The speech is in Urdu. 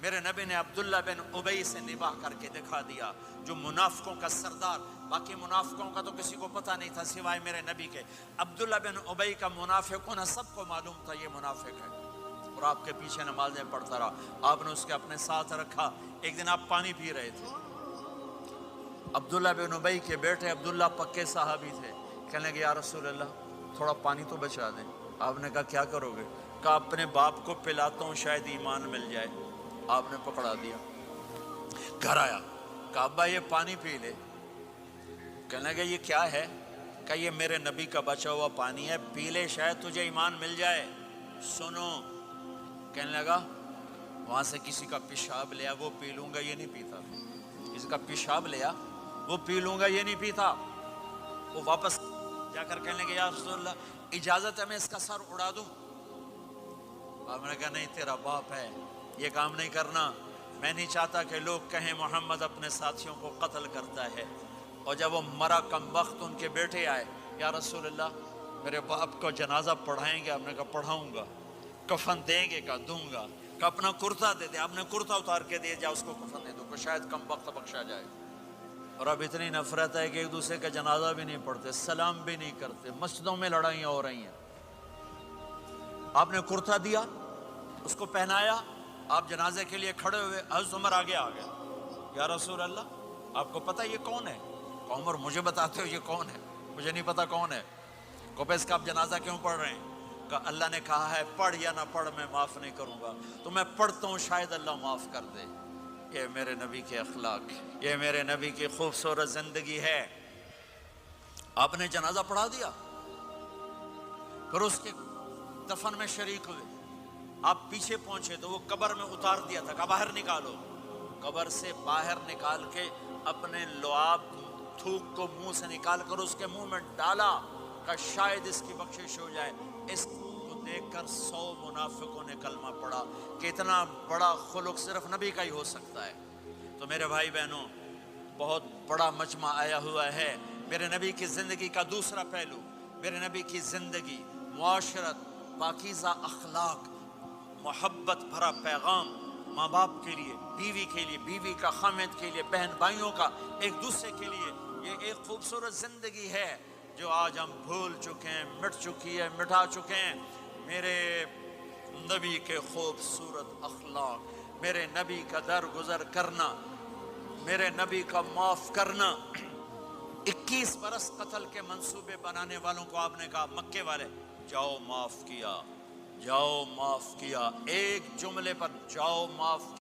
میرے نبی نے عبداللہ بن ابی سے نباہ کر کے دکھا دیا، جو منافقوں کا سردار، باقی منافقوں کا تو کسی کو پتہ نہیں تھا سوائے میرے نبی کے، عبداللہ بن ابی کا منافق ہونا سب کو معلوم تھا، یہ منافق ہے، اور آپ کے پیچھے نمازیں پڑھتا رہا، آپ نے اس کے اپنے ساتھ رکھا۔ ایک دن آپ پانی پی رہے تھے، عبداللہ بن ابی کے بیٹے عبداللہ پکے صحابی تھے، کہنے لگے یا رسول اللہ تھوڑا پانی تو بچا دیں۔ آپ نے کہا کیا کرو گے؟ کہا اپنے باپ کو پلاتا ہوں شاید ایمان مل جائے۔ آپ نے پکڑا دیا، گھر آیا، کہا ابا یہ پانی پی لے۔ کہنے لگے یہ کیا ہے؟ کہا یہ میرے نبی کا بچا ہوا پانی ہے، پی لے شاید تجھے ایمان مل جائے۔ سنو، کہنے لگا وہاں سے کسی کا پیشاب لیا وہ پی لوں گا، یہ نہیں پیتا، کسی کا پیشاب لیا وہ پی لوں گا، یہ نہیں پیتا۔ وہ واپس جا کر کہنے لگے یا رسول اللہ اجازت ہے میں اس کا سر اڑا دوں؟ آپ نے کہا نہیں، تیرا باپ ہے، یہ کام نہیں کرنا، میں نہیں چاہتا کہ لوگ کہیں محمد اپنے ساتھیوں کو قتل کرتا ہے۔ اور جب وہ مرا کم وقت ان کے بیٹے آئے، یا رسول اللہ میرے باپ کو جنازہ پڑھائیں گے؟ آپ نے کہا پڑھاؤں گا۔ کفن دیں گے؟ کہا دوں گا۔ کہ اپنا کرتا دے دے، آپ نے کرتا اتار کے دے جا، اس کو کفن دے دو کہ شاید کم وقت بخشا جائے۔ اور اب اتنی نفرت ہے کہ ایک دوسرے کا جنازہ بھی نہیں پڑھتے، سلام بھی نہیں کرتے، مسجدوں میں لڑائیاں ہو رہی ہیں۔ آپ نے کرتا دیا، اس کو پہنایا، آپ جنازے کے لیے کھڑے ہوئے، حضرت عمر آگے آ گیا، یا رسول اللہ آپ کو پتہ یہ کون ہے؟ کہ عمر مجھے بتاتے ہو یہ کون ہے؟ مجھے نہیں پتا کون ہے۔ کہ اس کا آپ جنازہ کیوں پڑھ رہے ہیں؟ کہ اللہ نے کہا ہے پڑھ یا نہ پڑھ میں معاف نہیں کروں گا، تو میں پڑھتا ہوں شاید اللہ معاف کر دے۔ یہ میرے نبی کے اخلاق، یہ میرے نبی کی خوبصورت زندگی ہے۔ آپ نے جنازہ پڑھا دیا، پھر اس کے دفن میں شریک ہوئے، آپ پیچھے پہنچے تو وہ قبر میں اتار دیا تھا، کہ باہر نکالو۔ قبر سے باہر نکال کے اپنے لعاب تھوک کو منہ سے نکال کر اس کے منہ میں ڈالا کہ شاید اس کی بخشش ہو جائے۔ اس کو دیکھ کر 100 منافقوں نے کلمہ پڑھا کہ اتنا بڑا خلق صرف نبی کا ہی ہو سکتا ہے۔ تو میرے بھائی بہنوں، بہت بڑا مجمع آیا ہوا ہے۔ میرے نبی کی زندگی کا دوسرا پہلو، میرے نبی کی زندگی، معاشرت، پاکیزہ اخلاق، محبت بھرا پیغام، ماں باپ کے لیے، بیوی کے لیے، بیوی کا خامد کے لیے، بہن بھائیوں کا ایک دوسرے کے لیے، یہ ایک خوبصورت زندگی ہے جو آج ہم بھول چکے ہیں، مٹ چکی ہے، مٹا چکے ہیں۔ میرے نبی کے خوبصورت اخلاق، میرے نبی کا درگزر کرنا، میرے نبی کا معاف کرنا۔ 21 برس قتل کے منصوبے بنانے والوں کو آپ نے کہا مکے والے جاؤ معاف کیا، جاؤ معاف کیا، ایک جملے پر جاؤ معاف